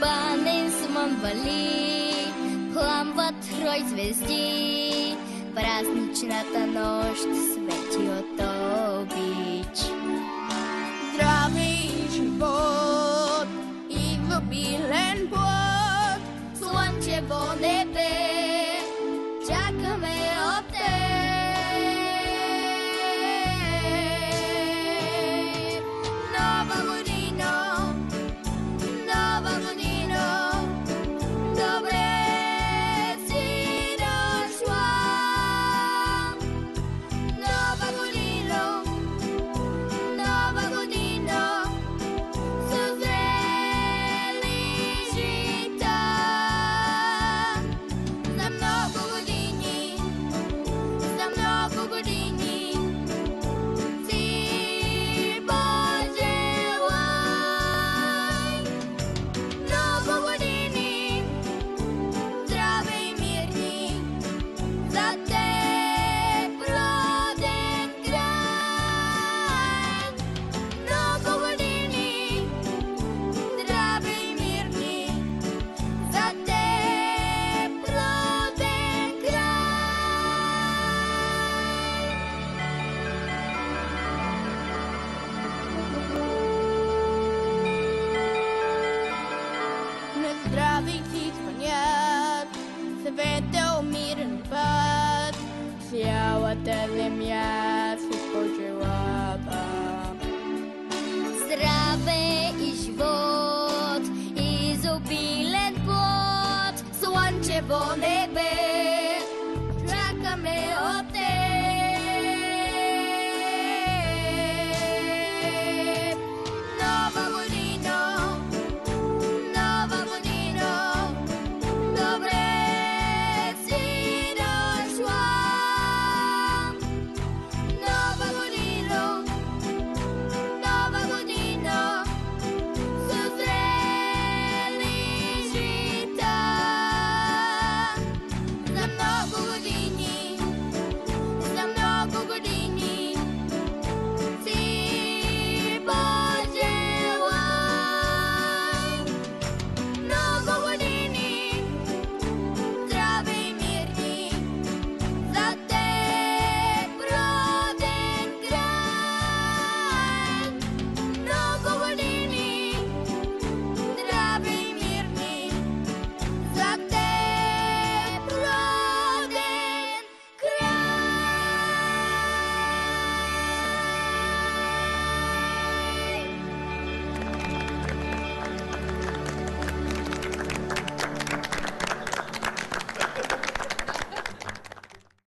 Банин сумом вали, пламва трой звезди, праздничната нощ свети от обич. Здравий живот и глобилен плод, Слънчево небе, чакаме от теб. Нова година, добре си дошла. Нова година, със зрели жита. За много години си пожелай. Много години, здраве и мирни, за теб роден край. Много години, здраве и мирни, за теб роден край. на здраве ти звънят, съветъл мирен път, цялата земя се пожелава. Здраве и живот, изобилен плод, слънчево небе,